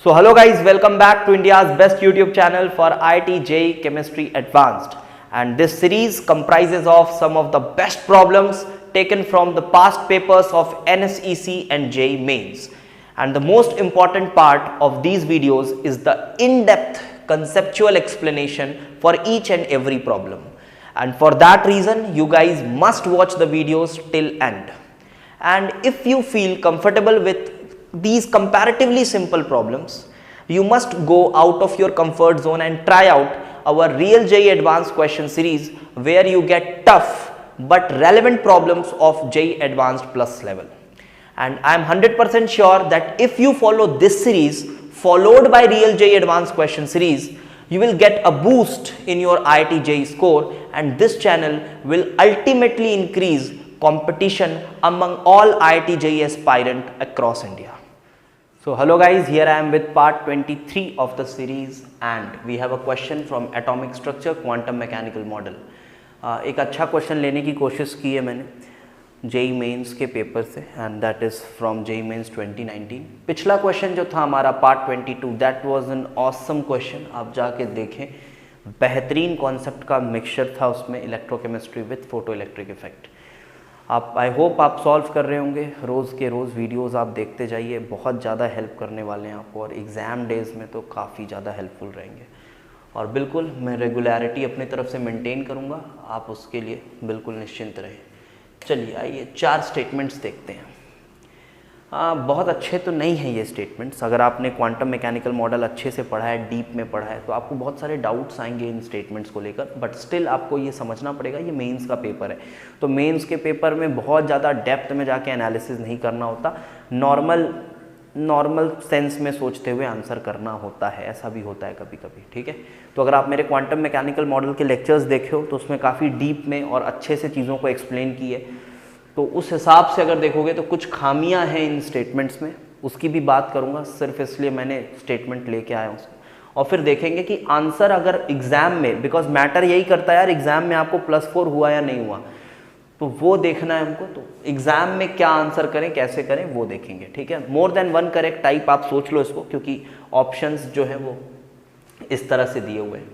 So hello guys, welcome back to India's best YouTube channel for IIT JEE Chemistry Advanced, and this series comprises of some of the best problems taken from the past papers of NSEC and JEE Mains. And the most important part of these videos is the in-depth conceptual explanation for each and every problem. And for that reason, you guys must watch the videos till end. And if you feel comfortable with these comparatively simple problems, you must go out of your comfort zone and try out our Real JEE Advanced question series, where you get tough but relevant problems of JEE Advanced Plus level. And I am 100% sure that if you follow this series followed by Real JEE Advanced question series, you will get a boost in your IIT JEE score, and this channel will ultimately increase competition among all IIT JEE aspirant across India. So hello guys, here I am with part 23 of the series, and we have a question from atomic structure quantum mechanical model. एक अच्छा question लेने की कोशिश की है मैंने JEE mains के paper से, and that is from JEE mains 2019. पिछला क्वेश्चन जो था हमारा part 22, that was an awesome question. आप जाके देखें, बेहतरीन कॉन्सेप्ट का मिक्सचर था उसमें, electrochemistry with photo electric effect. आप आई होप आप सॉल्व कर रहे होंगे. रोज़ के रोज़ वीडियोस आप देखते जाइए, बहुत ज़्यादा हेल्प करने वाले हैं आपको, और एग्ज़ाम डेज़ में तो काफ़ी ज़्यादा हेल्पफुल रहेंगे. और बिल्कुल मैं रेगुलरिटी अपनी तरफ से मेंटेन करूँगा, आप उसके लिए बिल्कुल निश्चिंत रहें. चलिए आइए 4 स्टेटमेंट्स देखते हैं. बहुत अच्छे तो नहीं हैं ये स्टेटमेंट्स. अगर आपने क्वांटम मैकेनिकल मॉडल अच्छे से पढ़ा है, डीप में पढ़ा है, तो आपको बहुत सारे डाउट्स आएंगे इन स्टेटमेंट्स को लेकर, बट स्टिल आपको ये समझना पड़ेगा ये मेंस का पेपर है. तो मेंस के पेपर में बहुत ज़्यादा डेप्थ में जाके एनालिसिस नहीं करना होता, नॉर्मल सेंस में सोचते हुए आंसर करना होता है. ऐसा भी होता है कभी कभी, ठीक है. तो अगर आप मेरे क्वांटम मैकेनिकल मॉडल के लेक्चर्स देखे हो तो उसमें काफ़ी डीप में और अच्छे से चीज़ों को एक्सप्लेन की है. तो उस हिसाब से अगर देखोगे तो कुछ खामियां हैं इन स्टेटमेंट्स में, उसकी भी बात करूंगा. सिर्फ इसलिए मैंने स्टेटमेंट लेके आया उसको, और फिर देखेंगे कि आंसर अगर एग्जाम में, बिकॉज मैटर यही करता है यार, एग्जाम में आपको +4 हुआ या नहीं हुआ, तो वो देखना है हमको. तो एग्जाम में क्या आंसर करें, कैसे करें, वो देखेंगे, ठीक है. मोर देन 1 करेक्ट टाइप आप सोच लो इसको, क्योंकि ऑप्शंस जो है वो इस तरह से दिए हुए हैं.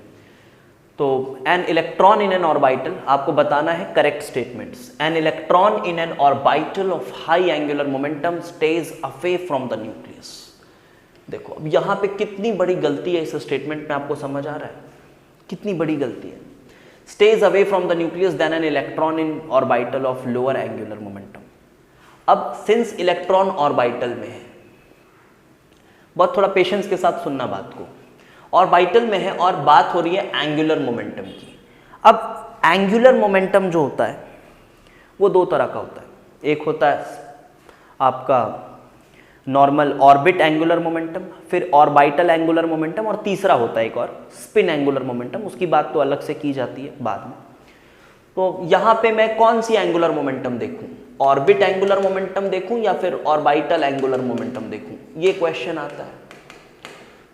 तो N electron in an orbital, आपको बताना है correct statements. N electron in an orbital of high angular momentum stage away from the nucleus. देखो अब यहाँ पे कितनी बड़ी गलती है इस स्टेटमेंट में, आपको समझ आ रहा है कितनी बड़ी गलती है. Stays away from the nucleus than an electron in orbital of lower angular momentum. अब सिंस इलेक्ट्रॉन ऑर्बिटल में है, बहुत थोड़ा पेशेंस के साथ सुनना बात को, ऑर्बिटल में है और बात हो रही है एंगुलर मोमेंटम की. अब एंगुलर मोमेंटम जो होता है वो 2 तरह का होता है. एक होता है आपका नॉर्मल ऑर्बिट एंगुलर मोमेंटम, फिर ऑर्बिटल एंगुलर मोमेंटम, और तीसरा होता है एक और स्पिन एंगुलर मोमेंटम. उसकी बात तो अलग से की जाती है बाद में. तो यहाँ पे मैं कौन सी एंगुलर मोमेंटम देखूँ, ऑर्बिट एंगुलर मोमेंटम देखूँ या फिर ऑर्बिटल एंगुलर मोमेंटम देखूँ, ये क्वेश्चन आता है.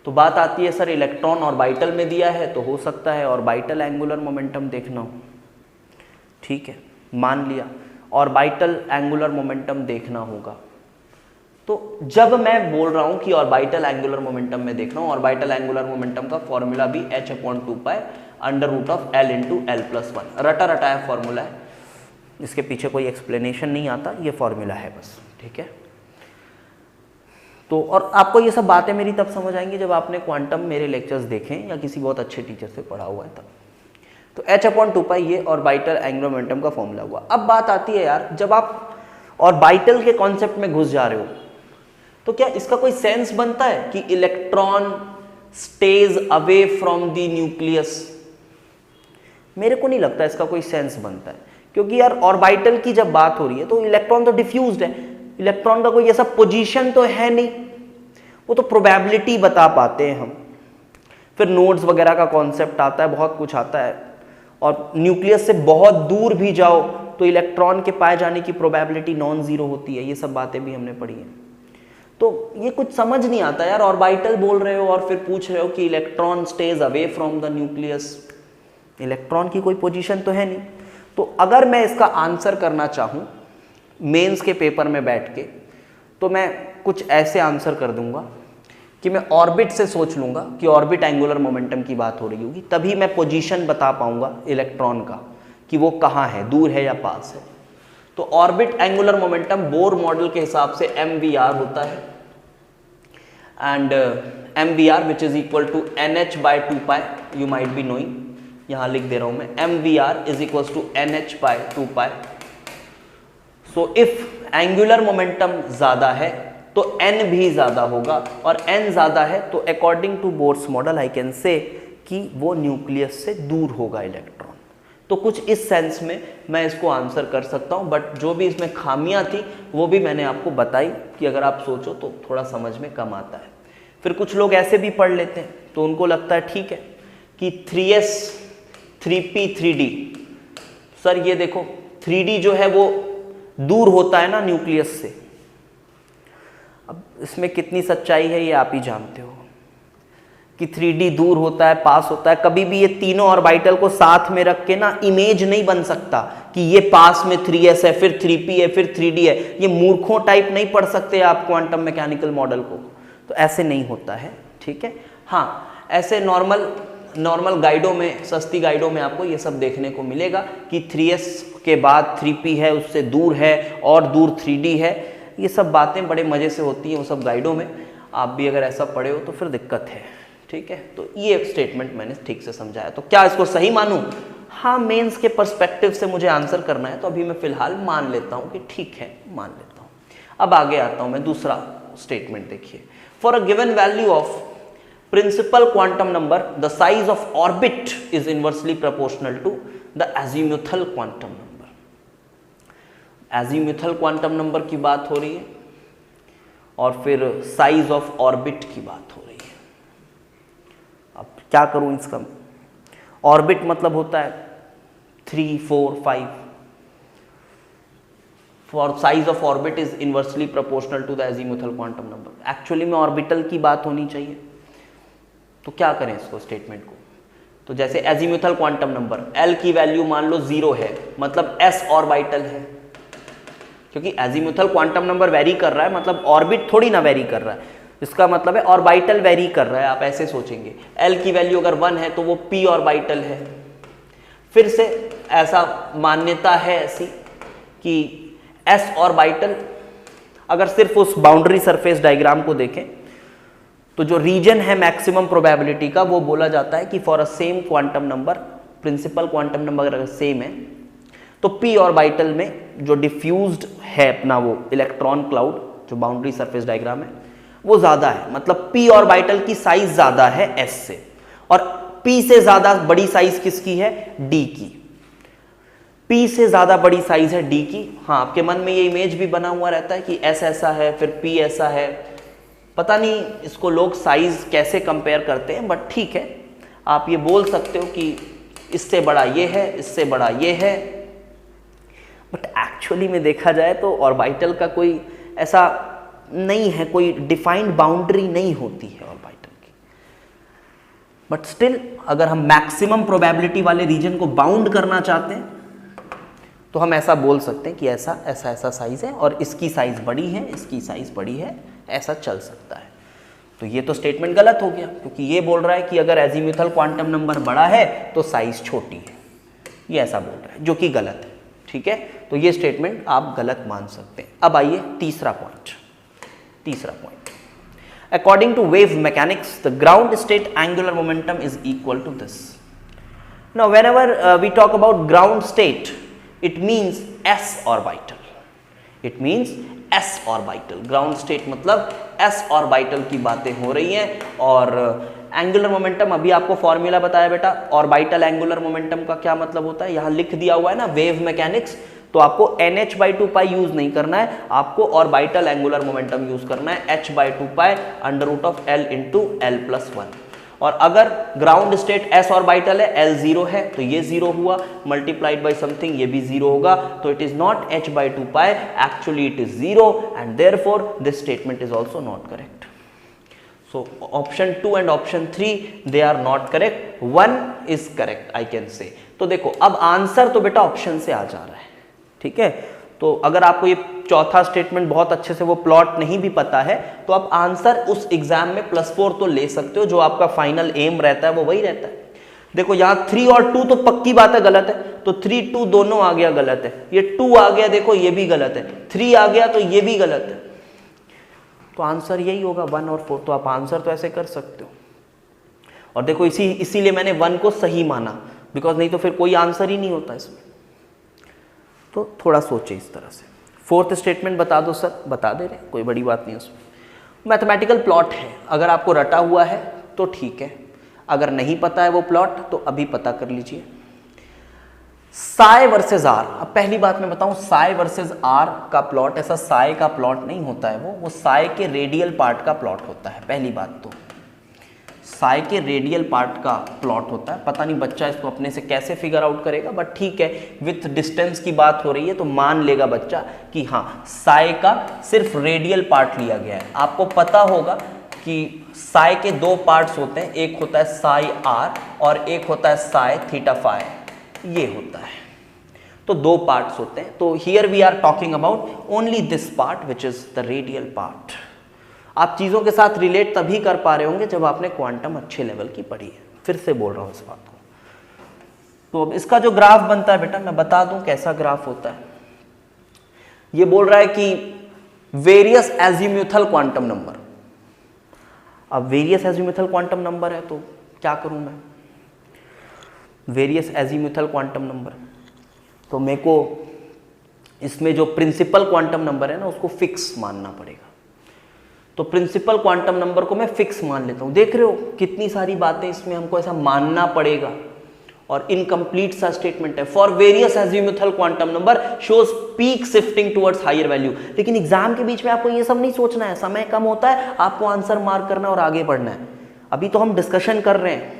तो बात आती है सर इलेक्ट्रॉन ऑर्बिटल में दिया है तो हो सकता है ऑर्बिटल एंगुलर मोमेंटम देखना हो, ठीक है, मान लिया ऑर्बिटल एंगुलर मोमेंटम देखना होगा. तो जब मैं बोल रहा हूं कि ऑर्बिटल एंगुलर मोमेंटम में देखना हूं, ऑर्बिटल एंगुलर मोमेंटम का फॉर्मूला भी h/2π √L × L+1, रटा रटाया फॉर्मूला है, इसके पीछे कोई एक्सप्लेनेशन नहीं आता, ये फॉर्मूला है बस, ठीक है. तो और आपको ये सब बातें मेरी तब समझ आएंगी जब आपने क्वांटम मेरे लेक्चर्स देखें या किसी बहुत अच्छे टीचर से पढ़ा हुआ है तब. तो h/2π ये ऑर्बिटल एंगुलर मोमेंटम का फॉर्मूला हुआ. अब बात आती है यार, जब आप ऑर्बिटल के कॉन्सेप्ट में घुस जा रहे हो तो क्या इसका कोई सेंस बनता है कि electron stage away from the nucleus? मेरे को नहीं लगता इसका कोई सेंस बनता है, क्योंकि यार ऑर्बिटल की जब बात हो रही है तो इलेक्ट्रॉन तो डिफ्यूज्ड है, इलेक्ट्रॉन का कोई ऐसा पोजीशन तो है नहीं, वो तो प्रोबेबिलिटी बता पाते हैं हम. फिर नोड्स वगैरह का कॉन्सेप्ट आता है, बहुत कुछ आता है, और न्यूक्लियस से बहुत दूर भी जाओ तो इलेक्ट्रॉन के पाए जाने की प्रोबेबिलिटी नॉन जीरो होती है. ये सब बातें भी हमने पढ़ी हैं. तो ये कुछ समझ नहीं आता यार, ऑर्बिटल बोल रहे हो और फिर पूछ रहे हो कि electron stage away from the nucleus. Electron की कोई पोजीशन तो है नहीं. तो अगर मैं इसका आंसर करना चाहूँ मेंस के पेपर में बैठ के, तो मैं कुछ ऐसे आंसर कर दूंगा कि मैं ऑर्बिट से सोच लूंगा कि ऑर्बिट एंगुलर मोमेंटम की बात हो रही होगी, तभी मैं पोजीशन बता पाऊंगा इलेक्ट्रॉन का कि वो कहाँ है, दूर है या पास है। तो orbit angular momentum Bohr model के हिसाब से mvr होता है, and mvr which is equal to nh by 2 you might be knowing, यहां लिख दे रहा हूं मैं, mvr is equal to nh by 2 so if angular momentum ज्यादा है तो n भी ज्यादा होगा, और n ज्यादा है तो according to Bohr's model I can say कि वो न्यूक्लियस से दूर होगा इलेक्ट्रॉन। तो कुछ इस सेंस में मैं इसको आंसर कर सकता हूं, बट जो भी इसमें खामियां थी वो भी मैंने आपको बताई कि अगर आप सोचो तो थोड़ा समझ में कम आता है। फिर कुछ लोग ऐसे भी पढ़ लेते हैं तो उनको लगता है ठीक है कि 3s 3p 3d, सर ये देखो 3d जो है वो दूर होता है ना न्यूक्लियस से। अब इसमें कितनी सच्चाई है ये आप ही जानते हो कि 3d दूर होता है, पास होता है। कभी भी ये तीनों ऑर्बिटल को साथ में रख के ना इमेज नहीं बन सकता कि ये पास में 3s है, फिर 3p है, फिर 3d है। ये मूर्खों टाइप नहीं पढ़ सकते आप क्वांटम मैकेनिकल मॉडल को, तो ऐसे नहीं होता है, ठीक है। हाँ, ऐसे नॉर्मल गाइडों में, सस्ती गाइडों में आपको ये सब देखने को मिलेगा कि 3s के बाद 3p है, उससे दूर है, और दूर 3d है। ये सब बातें बड़े मज़े से होती हैं वो सब गाइडों में। आप भी अगर ऐसा पढ़े हो तो फिर दिक्कत है, ठीक है। तो ये एक स्टेटमेंट मैंने ठीक से समझाया। तो क्या इसको सही मानूं? हाँ, मेंस के पर्सपेक्टिव से मुझे आंसर करना है तो अभी मैं फिलहाल मान लेता हूं कि ठीक है, मान लेता हूं। अब आगे आता हूं मैं, दूसरा स्टेटमेंट देखिए। For a given value of principal quantum number the size of orbit is inversely proportional to the azimuthal quantum number. Azimuthal quantum number की बात हो रही है और फिर साइज ऑफ ऑर्बिट की बात हो रही है। अब क्या करूं इसका? ऑर्बिट मतलब होता है 3, 4, 5। For size of orbit is inversely proportional to the azimuthal quantum number. Actually में ऑर्बिटल की बात होनी चाहिए, तो क्या करें इसको स्टेटमेंट को? तो जैसे एजीम्यूथल क्वांटम नंबर L की वैल्यू मान लो 0 है, मतलब S ऑर्बिटल है, क्योंकि एजीम्यूथल क्वांटम नंबर वेरी कर रहा है, मतलब ऑर्बिट थोड़ी ना वेरी कर रहा है। इसका मतलब है ऑर्बिटल वेरी कर रहा है, आप ऐसे सोचेंगे। L की वैल्यू अगर 1 है तो वो p ऑर्बिटल है। फिर से ऐसा मान्यता है ऐसी कि s ऑर्बिटल, अगर सिर्फ उस बाउंड्री सरफेस डायग्राम को देखें तो जो रीजन है मैक्सिमम प्रोबेबिलिटी का, वो बोला जाता है कि for a same quantum number, principal quantum number अगर सेम है तो p ऑर्बिटल में जो डिफ्यूज्ड है अपना वो इलेक्ट्रॉन क्लाउड, जो बाउंड्री सरफेस डायग्राम है, वो ज्यादा है। मतलब p ऑर्बिटल की साइज ज्यादा है s से, और p से ज्यादा बड़ी साइज किसकी है? d की। p से ज्यादा बड़ी साइज है d की। हाँ, आपके मन में ये इमेज भी बना हुआ रहता है कि s ऐसा है, फिर p ऐसा है। पता नहीं इसको लोग साइज कैसे कंपेयर करते हैं, बट ठीक है, आप ये बोल सकते हो कि इससे बड़ा ये है, इससे बड़ा ये है। बट एक्चुअली में देखा जाए तो ऑर्बिटल का कोई ऐसा नहीं है, कोई डिफाइंड बाउंड्री नहीं होती है ऑर्बिटल की। बट स्टिल अगर हम मैक्सिमम प्रोबेबिलिटी वाले रीजन को बाउंड करना चाहते हैं तो हम ऐसा बोल सकते हैं कि ऐसा ऐसा ऐसा साइज है, और इसकी साइज बड़ी है, इसकी साइज बड़ी है, ऐसा चल सकता है। तो ये तो स्टेटमेंट गलत हो गया, क्योंकि ये बोल रहा है कि अगर एजीम्यूथल क्वांटम नंबर बड़ा है तो साइज छोटी है, ये ऐसा बोल रहा है, जो कि गलत है, ठीक है। तो ये स्टेटमेंट आप गलत मान सकते हैं। अब आइए तीसरा point. According to wave mechanics the ground state angular momentum is equal to this. Now whenever we talk about ground state, it means s orbital, it means s orbital। Ground state मतलब s orbital की बातें हो रही हैं। और angular momentum अभी आपको formula बताया बेटा, ऑर्बिटल एंगुलर मोमेंटम का क्या मतलब होता है, यहाँ लिख दिया हुआ है ना, वेव मैकेनिक्स। तो आपको nh/2π यूज नहीं करना है, आपको ऑर्बिटल एंगुलर मोमेंटम यूज करना है, h/2π √L × L+1। और अगर ग्राउंड स्टेट s ऑर्बिटल है, L 0 है, तो ये 0 हुआ, मल्टीप्लाइड बाय समथिंग, ये भी 0 होगा। तो it is not h/2π, actually it is 0, and therefore this statement is also not correct. So option 2 and option 3 they are not correct, 1 is correct I can say. तो देखो अब answer तो बेटा option से आ जा रहा है, ठीक है। तो अगर आपको ये चौथा स्टेटमेंट बहुत अच्छे से वो प्लॉट नहीं भी पता है तो आप आंसर उस एग्जाम में +4 तो ले सकते हो, जो आपका फाइनल एम रहता है वो वही रहता है। देखो यहाँ 3 और 2 तो पक्की बात है गलत है, तो 3 2 दोनों आ गया गलत है, ये 2 आ गया देखो ये भी गलत है, 3 आ गया तो ये भी गलत है, तो आंसर यही होगा 1 और 4। तो आप आंसर तो ऐसे कर सकते हो। और देखो इसीलिए मैंने 1 को सही माना, बिकॉज नहीं तो फिर कोई आंसर ही नहीं होता इसमें। तो थोड़ा सोचे इस तरह से। फोर्थ स्टेटमेंट बता दो सर, बता दे रहे, कोई बड़ी बात नहीं उसमें। मैथमेटिकल प्लॉट है, अगर आपको रटा हुआ है तो ठीक है, अगर नहीं पता है वो प्लॉट तो अभी पता कर लीजिए। साई वर्सेस आर, अब पहली बात मैं बताऊं, साई वर्सेस आर का प्लॉट ऐसा साई का प्लॉट नहीं होता है, वो साई के रेडियल पार्ट का प्लॉट होता है। पहली बात तो साई के रेडियल पार्ट का प्लॉट होता है। पता नहीं बच्चा इसको अपने से कैसे फिगर आउट करेगा, बट ठीक है, विथ डिस्टेंस की बात हो रही है तो मान लेगा बच्चा कि हाँ साई का सिर्फ रेडियल पार्ट लिया गया है। आपको पता होगा कि साई के 2 पार्ट्स होते हैं, एक होता है साई आर और एक होता है साई थीटा फाई, ये होता है, तो 2 पार्ट्स होते हैं। तो here we are talking about only this part which is the radial part. आप चीज़ों के साथ रिलेट तभी कर पा रहे होंगे जब आपने क्वांटम अच्छे लेवल की पढ़ी है। फिर से बोल रहा हूँ इस बात को। तो अब इसका जो ग्राफ बनता है बेटा मैं बता दूं कैसा ग्राफ होता है। ये बोल रहा है कि वेरियस एजीम्यूथल क्वांटम नंबर। अब वेरियस एजीम्यूथल क्वांटम नंबर है तो क्या करूं मैं, वेरियस एजीम्यूथल क्वांटम नंबर, तो मेरे को इसमें जो प्रिंसिपल क्वांटम नंबर है ना उसको फिक्स मानना पड़ेगा। तो प्रिंसिपल क्वांटम नंबर को मैं फिक्स मान लेता हूं। देख रहे हो कितनी सारी बातें इसमें हमको ऐसा मानना पड़ेगा, और इनकम्प्लीट सा स्टेटमेंट है। For various azimuthal quantum number shows peak shifting towards higher value. लेकिन एग्जाम के बीच में आपको ये सब नहीं सोचना है, समय कम होता है, आपको आंसर मार्क करना और आगे बढ़ना है। अभी तो हम डिस्कशन कर रहे हैं,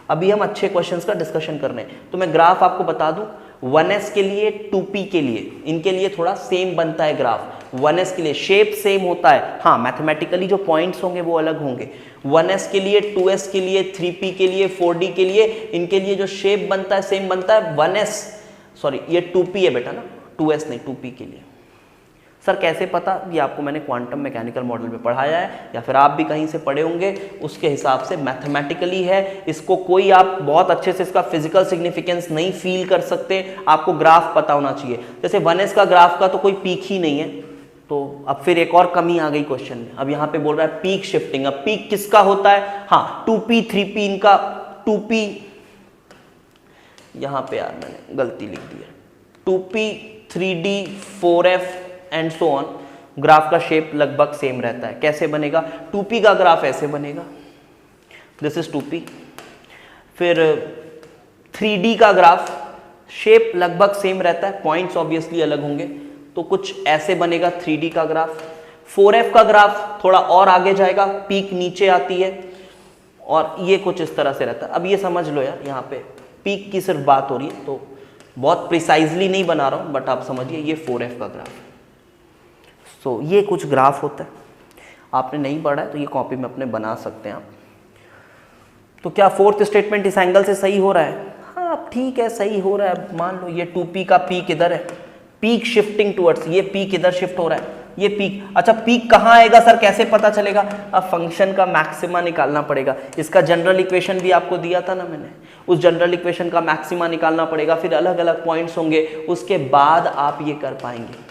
अभी हम अच्छे क्वेश्चंस का डिस्कशन कर रहे हैं। तो मैं ग्राफ आपको बता दूं, 1s के लिए 2p के लिए, इनके लिए थोड़ा सेम बनता है ग्राफ। 1s के लिए शेप सेम होता है, हाँ मैथमेटिकली जो पॉइंट्स होंगे वो अलग होंगे। 1s के लिए, 2s के लिए, 3p के लिए, 4d के लिए, इनके लिए जो शेप बनता है सेम बनता है। 1s सॉरी ये 2p है बेटा ना, 2s नहीं 2p के लिए। सर कैसे पता, ये आपको मैंने क्वांटम मैकेनिकल मॉडल में पढ़ाया है या फिर आप भी कहीं से पढ़े होंगे, उसके हिसाब से मैथमेटिकली है। इसको कोई आप बहुत अच्छे से इसका फिजिकल सिग्निफिकेंस नहीं फील कर सकते, आपको ग्राफ पता होना चाहिए। जैसे 1s का ग्राफ का तो कोई पीक ही नहीं है, तो अब फिर एक और कमी आ गई क्वेश्चन में। अब यहाँ पे बोल रहा है पीक शिफ्टिंग। अब पीक किसका होता है, हाँ 2p 3p, इनका 2p, यहाँ पे यार मैंने गलती लिख दी है, 2p 3d 4f and so on. Graph का शेप लगभग सेम रहता है। कैसे बनेगा, 2p का ग्राफ ऐसे बनेगा, दिस इज 2p। फिर 3d का ग्राफ शेप लगभग सेम रहता है, पॉइंट्स ऑब्वियसली अलग होंगे, तो कुछ ऐसे बनेगा 3d का ग्राफ। 4f का ग्राफ थोड़ा और आगे जाएगा, पीक नीचे आती है, और ये कुछ इस तरह से रहता है। अब ये समझ लो यार, यहाँ पे पीक की सिर्फ बात हो रही है, तो बहुत प्रिसाइजली नहीं बना रहा हूँ, बट आप समझिए ये 4f का ग्राफ है। सो ये कुछ ग्राफ होता है, आपने नहीं पढ़ा है तो ये कॉपी में अपने बना सकते हैं आप। तो क्या फोर्थ स्टेटमेंट इस एंगल से सही हो रहा है, हाँ ठीक है सही हो रहा है। मान लो ये 2p का पीक इधर है, पीक शिफ्टिंग टुवर्ड्स, ये पीक इधर शिफ्ट हो रहा है, ये पीक। अच्छा पीक कहाँ आएगा सर, कैसे पता चलेगा, अब फंक्शन का मैक्सिमा निकालना पड़ेगा। इसका जनरल इक्वेशन भी आपको दिया था ना मैंने, उस जनरल इक्वेशन का मैक्सिमा निकालना पड़ेगा, फिर अलग अलग पॉइंट्स होंगे, उसके बाद आप ये कर पाएंगे।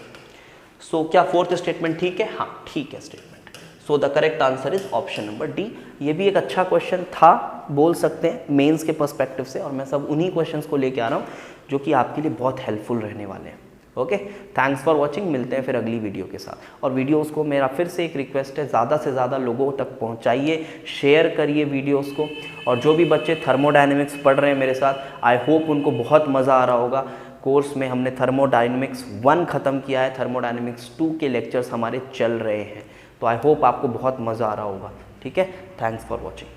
सो क्या फोर्थ स्टेटमेंट ठीक है, हाँ ठीक है statement. So the correct answer is option number D. ये भी एक अच्छा क्वेश्चन था, बोल सकते हैं मेंस के पर्सपेक्टिव से, और मैं सब उन्हीं क्वेश्चंस को लेके आ रहा हूँ जो कि आपके लिए बहुत हेल्पफुल रहने वाले हैं। ओके, थैंक्स फॉर वॉचिंग, मिलते हैं फिर अगली वीडियो के साथ। और वीडियोस को मेरा फिर से एक रिक्वेस्ट है, ज़्यादा से ज़्यादा लोगों तक पहुंचाइए, शेयर करिए वीडियोस को। और जो भी बच्चे थर्मोडायनेमिक्स पढ़ रहे हैं मेरे साथ, आई होप उनको बहुत मज़ा आ रहा होगा। कोर्स में हमने थर्मोडायनेमिक्स 1 ख़त्म किया है, थर्मोडायनेमिक्स 2 के लेक्चर्स हमारे चल रहे हैं, तो आई होप आपको बहुत मज़ा आ रहा होगा। ठीक है, थैंक्स फॉर वॉचिंग।